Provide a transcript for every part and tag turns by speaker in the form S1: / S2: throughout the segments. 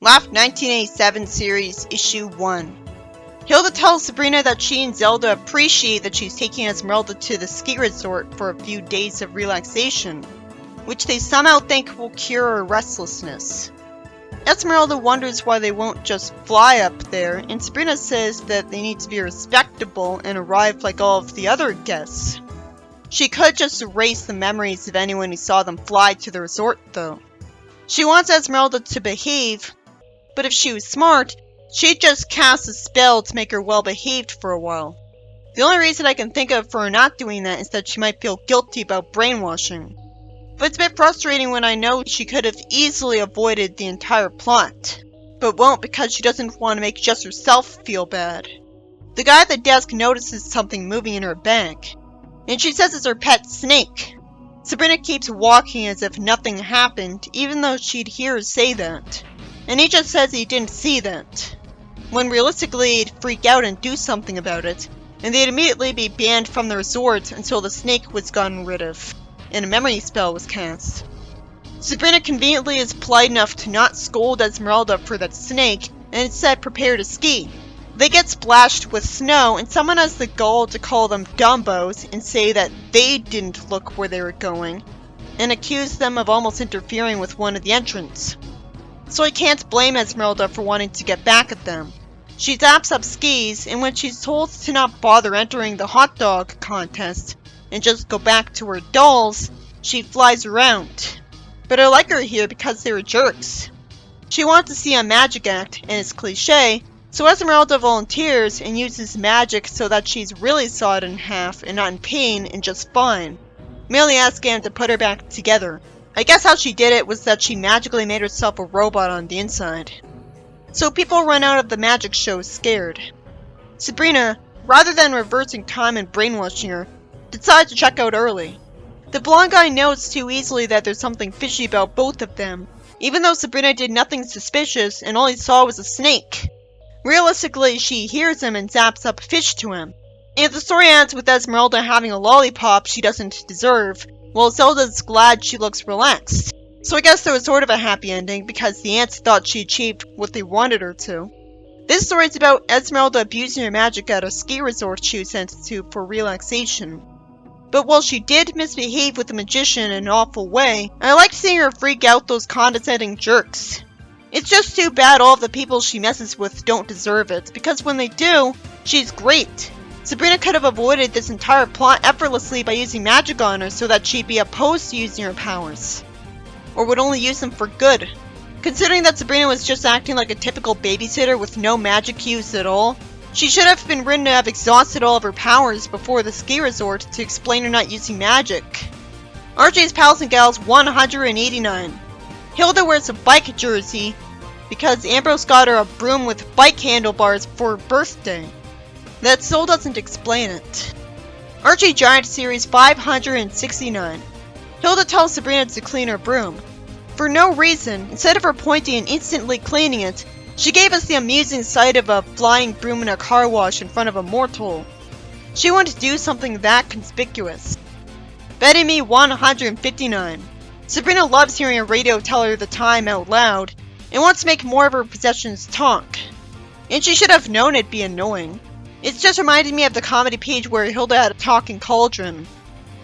S1: Laugh 1987 Series, Issue 1. Hilda tells Sabrina that she and Zelda appreciate that she's taking Esmeralda to the ski resort for a few days of relaxation, which they somehow think will cure her restlessness. Esmeralda wonders why they won't just fly up there, and Sabrina says that they need to be respectable and arrive like all of the other guests. She could just erase the memories of anyone who saw them fly to the resort, though. She wants Esmeralda to behave, but if she was smart, she'd just cast a spell to make her well-behaved for a while. The only reason I can think of for her not doing that is that she might feel guilty about brainwashing. But it's a bit frustrating when I know she could have easily avoided the entire plot, but won't because she doesn't want to make just herself feel bad. The guy at the desk notices something moving in her bag, and she says it's her pet snake. Sabrina keeps walking as if nothing happened, even though she'd hear her say that. And he just says he didn't see that, when realistically he'd freak out and do something about it, and they'd immediately be banned from the resort until the snake was gotten rid of, and a memory spell was cast. Sabrina conveniently is polite enough to not scold Esmeralda for that snake, and instead prepare to ski. They get splashed with snow, and someone has the gall to call them Dumbos and say that they didn't look where they were going, and accuse them of almost interfering with one of the entrants. So I can't blame Esmeralda for wanting to get back at them. She zaps up skis, and when she's told to not bother entering the hot dog contest and just go back to her dolls, she flies around. But I like her here because they were jerks. She wants to see a magic act, and it's cliche, so Esmeralda volunteers and uses magic so that she's really sawed in half and not in pain and just fine, merely asking him to put her back together. I guess how she did it was that she magically made herself a robot on the inside. So people run out of the magic show scared. Sabrina, rather than reversing time and brainwashing her, decides to check out early. The blonde guy knows too easily that there's something fishy about both of them, even though Sabrina did nothing suspicious and all he saw was a snake. Realistically, she hears him and zaps up fish to him. And the story ends with Esmeralda having a lollipop she doesn't deserve, while Zelda's glad she looks relaxed. So I guess there was sort of a happy ending because the ants thought she achieved what they wanted her to. This story is about Esmeralda abusing her magic at a ski resort she was sent to for relaxation. But while she did misbehave with the magician in an awful way, I liked seeing her freak out those condescending jerks. It's just too bad all of the people she messes with don't deserve it, because when they do, she's great. Sabrina could have avoided this entire plot effortlessly by using magic on her so that she'd be opposed to using her powers, or would only use them for good. Considering that Sabrina was just acting like a typical babysitter with no magic use at all, she should have been written to have exhausted all of her powers before the ski resort to explain her not using magic. RJ's Pals and Gals 189. Hilda wears a bike jersey because Ambrose got her a broom with bike handlebars for her birthday. That still doesn't explain it. Archie Giant Series 569. Hilda tells Sabrina to clean her broom. For no reason, instead of her pointing and instantly cleaning it, she gave us the amusing sight of a flying broom in a car wash in front of a mortal. She wanted to do something that conspicuous. Betty Me 159. Sabrina loves hearing a radio tell her the time out loud, and wants to make more of her possessions talk. And she should have known it'd be annoying. It's just reminded me of the comedy page where Hilda had a talking cauldron.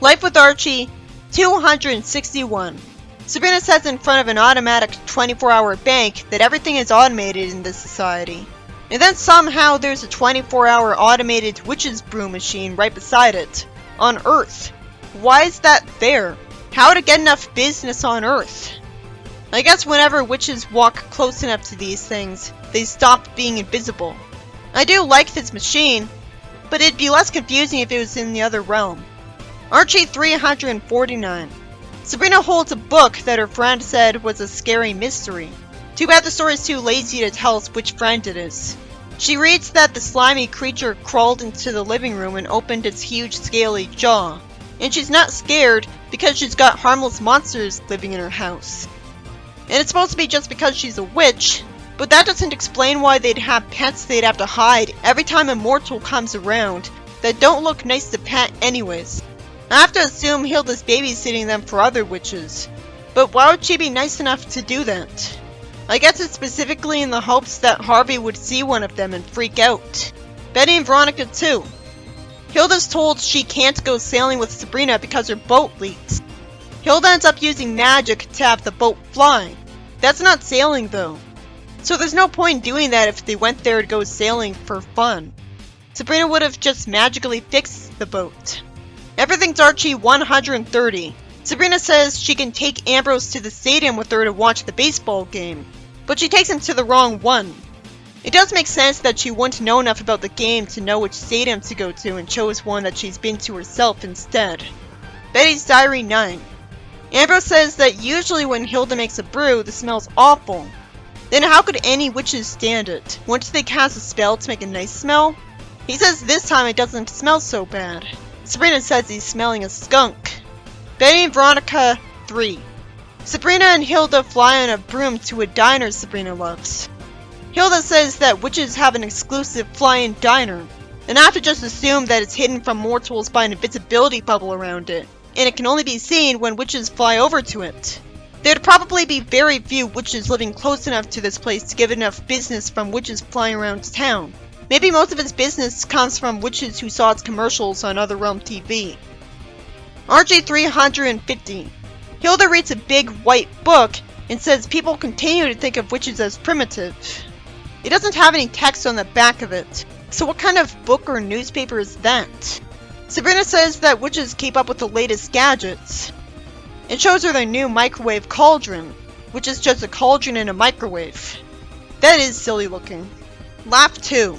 S1: Life with Archie 261. Sabrina says in front of an automatic 24-hour bank that everything is automated in this society. And then somehow there's a 24-hour automated witch's brew machine right beside it. On Earth. Why is that there? How to get enough business on Earth? I guess whenever witches walk close enough to these things, they stop being invisible. I do like this machine, but it'd be less confusing if it was in the other realm. Archie 349. Sabrina holds a book that her friend said was a scary mystery. Too bad the story is too lazy to tell us which friend it is. She reads that the slimy creature crawled into the living room and opened its huge scaly jaw. And she's not scared because she's got harmless monsters living in her house. And it's supposed to be just because she's a witch, but that doesn't explain why they'd have pets they'd have to hide every time a mortal comes around that don't look nice to pet anyways. I have to assume Hilda's babysitting them for other witches, but why would she be nice enough to do that? I guess it's specifically in the hopes that Harvey would see one of them and freak out. Betty and Veronica too. Hilda's told she can't go sailing with Sabrina because her boat leaks. Hilda ends up using magic to have the boat fly. That's not sailing though. So there's no point doing that if they went there to go sailing for fun. Sabrina would have just magically fixed the boat. Everything's Archie 130. Sabrina says she can take Ambrose to the stadium with her to watch the baseball game, but she takes him to the wrong one. It does make sense that she wouldn't know enough about the game to know which stadium to go to and chose one that she's been to herself instead. Betty's Diary 9. Ambrose says that usually when Hilda makes a brew, the smell's awful. Then how could any witches stand it? Wouldn't they cast a spell to make a nice smell? He says this time it doesn't smell so bad. Sabrina says he's smelling a skunk. Betty and Veronica 3. Sabrina and Hilda fly on a broom to a diner Sabrina loves. Hilda says that witches have an exclusive fly-in diner, and I have to just assume that it's hidden from mortals by an invisibility bubble around it, and it can only be seen when witches fly over to it. There'd probably be very few witches living close enough to this place to give enough business from witches flying around town. Maybe most of its business comes from witches who saw its commercials on Other Realm TV. RJ 350. Hilda reads a big white book and says people continue to think of witches as primitive. It doesn't have any text on the back of it, so what kind of book or newspaper is that? Sabrina says that witches keep up with the latest gadgets. It shows her their new microwave cauldron, which is just a cauldron in a microwave. That is silly looking. Laugh 2.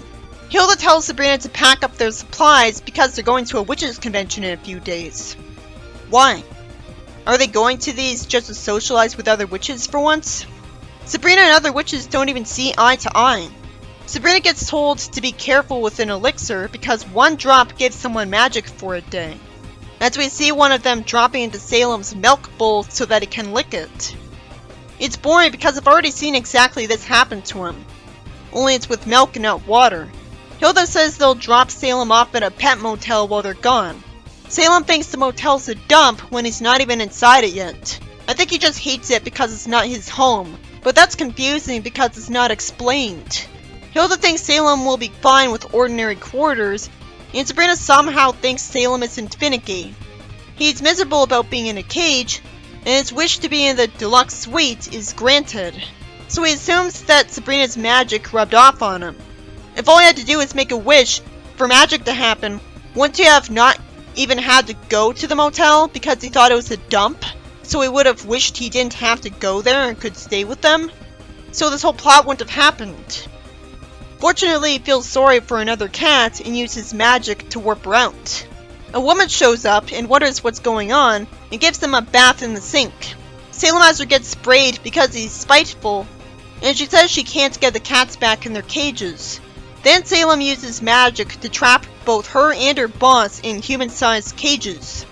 S1: Hilda tells Sabrina to pack up their supplies because they're going to a witches convention in a few days. Why? Are they going to these just to socialize with other witches for once? Sabrina and other witches don't even see eye to eye. Sabrina gets told to be careful with an elixir because one drop gives someone magic for a day. As we see one of them dropping into Salem's milk bowl so that he can lick it. It's boring because I've already seen exactly this happen to him. Only it's with milk and not water. Hilda says they'll drop Salem off at a pet motel while they're gone. Salem thinks the motel's a dump when he's not even inside it yet. I think he just hates it because it's not his home, but that's confusing because it's not explained. Hilda thinks Salem will be fine with ordinary quarters, and Sabrina somehow thinks Salem isn't finicky. He's miserable about being in a cage, and his wish to be in the deluxe suite is granted. So he assumes that Sabrina's magic rubbed off on him. If all he had to do was make a wish for magic to happen, wouldn't he have not even had to go to the motel because he thought it was a dump? So he would have wished he didn't have to go there and could stay with them? So this whole plot wouldn't have happened. Fortunately, he feels sorry for another cat and uses magic to warp her out. A woman shows up and wonders what's going on and gives them a bath in the sink. Salem has her get sprayed because he's spiteful, and she says she can't get the cats back in their cages. Then Salem uses magic to trap both her and her boss in human-sized cages.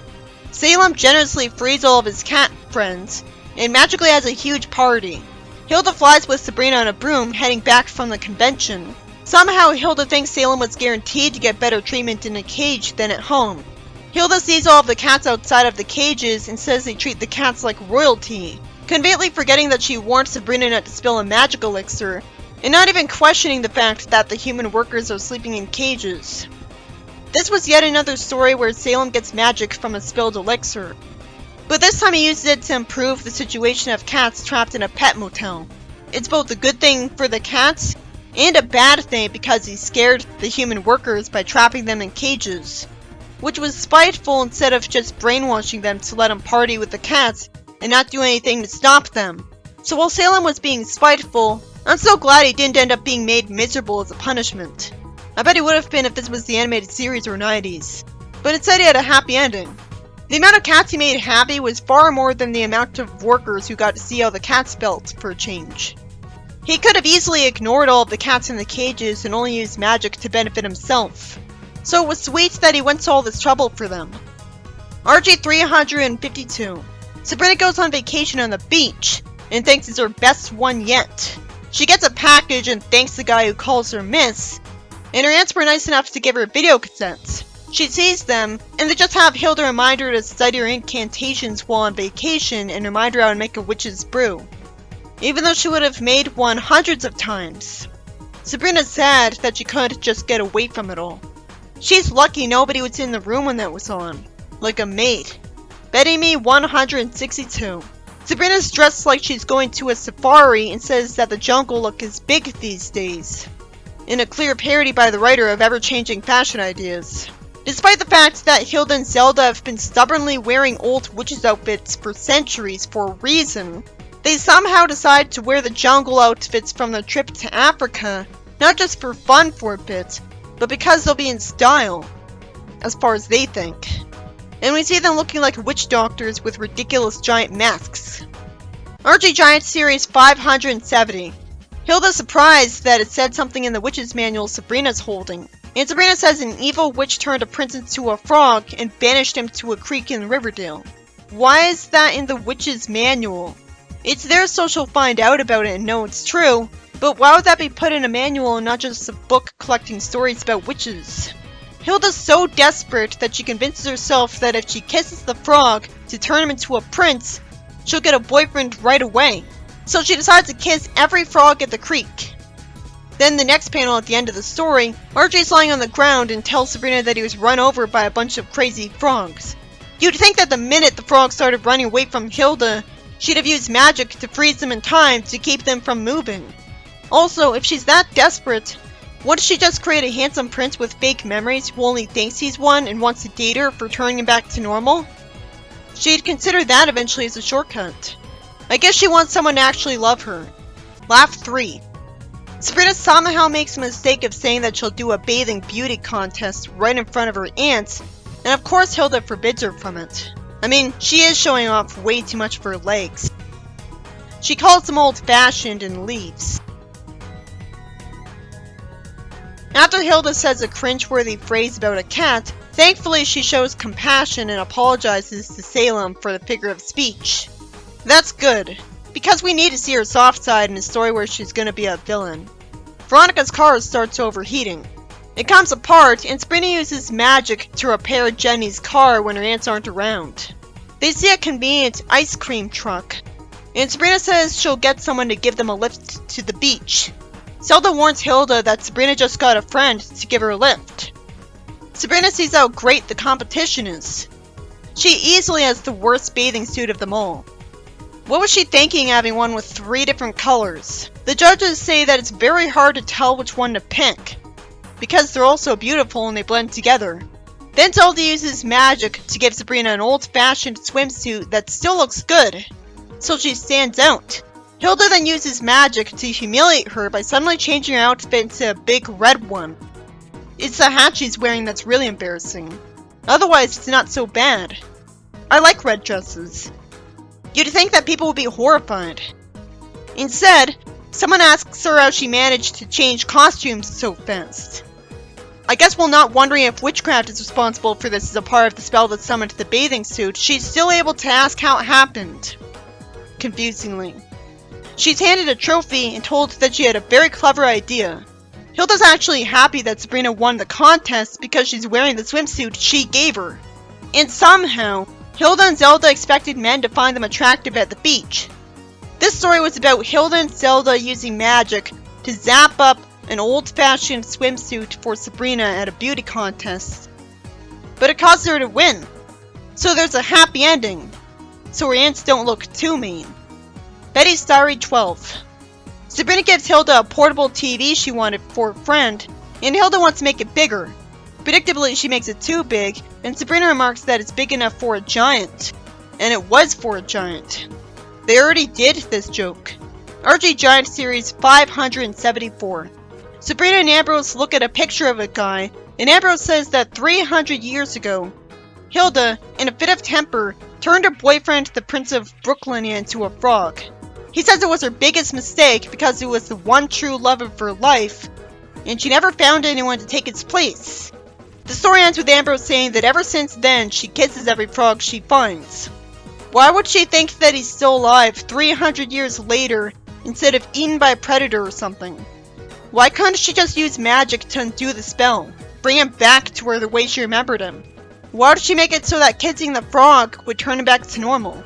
S1: Salem generously frees all of his cat friends, and magically has a huge party. Hilda flies with Sabrina on a broom heading back from the convention. Somehow Hilda thinks Salem was guaranteed to get better treatment in a cage than at home. Hilda sees all of the cats outside of the cages and says they treat the cats like royalty, conveniently forgetting that she warned Sabrina not to spill a magic elixir, and not even questioning the fact that the human workers are sleeping in cages. This was yet another story where Salem gets magic from a spilled elixir, but this time he uses it to improve the situation of cats trapped in a pet motel. It's both a good thing for the cats and a bad thing because he scared the human workers by trapping them in cages, which was spiteful instead of just brainwashing them to let him party with the cats and not do anything to stop them. So while Salem was being spiteful, I'm so glad he didn't end up being made miserable as a punishment. I bet he would have been if this was the animated series or 90s, but it said he had a happy ending. The amount of cats he made happy was far more than the amount of workers who got to see how the cats felt for a change. He could have easily ignored all of the cats in the cages and only used magic to benefit himself. So it was sweet that he went to all this trouble for them. RJ 352. Sabrina goes on vacation on the beach and thinks it's her best one yet. She gets a package and thanks the guy who calls her Miss, and her aunts were nice enough to give her video cassettes. She sees them, and they just have Hilda remind her to study her incantations while on vacation and remind her how to make a witch's brew. even though she would have made one hundreds of times. Sabrina's sad that she couldn't just get away from it all. She's lucky nobody was in the room when that was on, like a maid. Betting me 162. Sabrina's dressed like she's going to a safari and says that the jungle look is big these days, in a clear parody by the writer of ever-changing fashion ideas. Despite the fact that Hilda and Zelda have been stubbornly wearing old witches' outfits for centuries for a reason, they somehow decide to wear the jungle outfits from their trip to Africa, not just for fun for a bit, but because they'll be in style, as far as they think. And we see them looking like witch doctors with ridiculous giant masks. RG Giant Series 570. Hilda's surprised that it said something in the witch's manual Sabrina's holding. And Sabrina says an evil witch turned a prince into a frog and banished him to a creek in Riverdale. Why is that in the witch's manual? It's there so she'll find out about it and know it's true, but why would that be put in a manual and not just a book collecting stories about witches? Hilda's so desperate that she convinces herself that if she kisses the frog to turn him into a prince, she'll get a boyfriend right away. So she decides to kiss every frog at the creek. Then the next panel at the end of the story, RJ's lying on the ground and tells Sabrina that he was run over by a bunch of crazy frogs. You'd think that the minute the frogs started running away from Hilda, she'd have used magic to freeze them in time to keep them from moving. Also, if she's that desperate, wouldn't she just create a handsome prince with fake memories who only thinks he's one and wants to date her for turning him back to normal? She'd consider that eventually as a shortcut. I guess she wants someone to actually love her. Laugh 3. Sabrina somehow makes a mistake of saying that she'll do a bathing beauty contest right in front of her aunts, and of course Hilda forbids her from it. I mean, she is showing off way too much of her legs. She calls them old-fashioned and leaves. After Hilda says a cringe-worthy phrase about a cat, thankfully she shows compassion and apologizes to Salem for the figure of speech. That's good, because we need to see her soft side in a story where she's gonna be a villain. Veronica's car starts overheating. It comes apart, and Sabrina uses magic to repair Jenny's car when her aunts aren't around. They see a convenient ice cream truck, and Sabrina says she'll get someone to give them a lift to the beach. Zelda warns Hilda that Sabrina just got a friend to give her a lift. Sabrina sees how great the competition is. She easily has the worst bathing suit of them all. What was she thinking having one with 3 different colors? The judges say that it's very hard to tell which one to pick, because they're all so beautiful and they blend together. Then Zelda uses magic to give Sabrina an old-fashioned swimsuit that still looks good, so she stands out. Hilda then uses magic to humiliate her by suddenly changing her outfit into a big red one. It's the hat she's wearing that's really embarrassing. Otherwise, it's not so bad. I like red dresses. You'd think that people would be horrified. Instead, someone asks her how she managed to change costumes so fast. I guess while not wondering if witchcraft is responsible for this as a part of the spell that summoned the bathing suit, she's still able to ask how it happened. Confusingly. She's handed a trophy and told that she had a very clever idea. Hilda's actually happy that Sabrina won the contest because she's wearing the swimsuit she gave her. And somehow, Hilda and Zelda expected men to find them attractive at the beach. This story was about Hilda and Zelda using magic to zap up an old-fashioned swimsuit for Sabrina at a beauty contest. But it caused her to win. So there's a happy ending. So her aunts don't look too mean. Betty's Diary 12. Sabrina gives Hilda a portable TV she wanted for a friend, and Hilda wants to make it bigger. Predictably, she makes it too big, and Sabrina remarks that it's big enough for a giant. And it was for a giant. They already did this joke. RG Giant Series 574. Sabrina and Ambrose look at a picture of a guy, and Ambrose says that 300 years ago, Hilda, in a fit of temper, turned her boyfriend, the Prince of Brooklyn, into a frog. He says it was her biggest mistake because it was the one true love of her life, and she never found anyone to take its place. The story ends with Ambrose saying that ever since then, she kisses every frog she finds. Why would she think that he's still alive 300 years later instead of eaten by a predator or something? Why couldn't she just use magic to undo the spell, bring him back to her the way she remembered him? Why did she make it so that kissing the frog would turn him back to normal?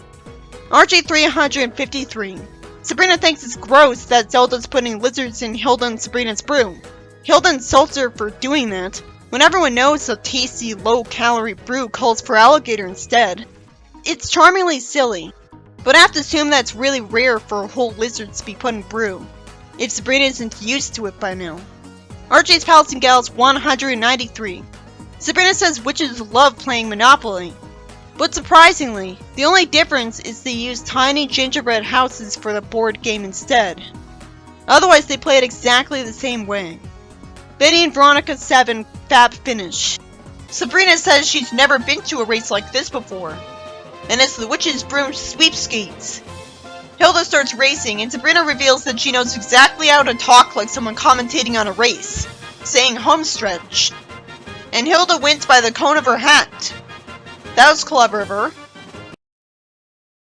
S1: RG 353. Sabrina thinks it's gross that Zelda's putting lizards in Hilda and Sabrina's brew. Hilda insults her for doing that, when everyone knows a tasty, low-calorie brew calls for alligator instead. It's charmingly silly, but I have to assume that it's really rare for whole lizards to be put in brew, if Sabrina isn't used to it by now. RJ's Pals and Gals 193. Sabrina says witches love playing Monopoly, but surprisingly, the only difference is they use tiny gingerbread houses for the board game instead. Otherwise, they play it exactly the same way. Betty and Veronica 7 Fab Finish. Sabrina says she's never been to a race like this before, and it's the Witch's Broom Sweepskates. Hilda starts racing, and Sabrina reveals that she knows exactly how to talk like someone commentating on a race, saying homestretch. And Hilda wins by the cone of her hat. That was clever of her.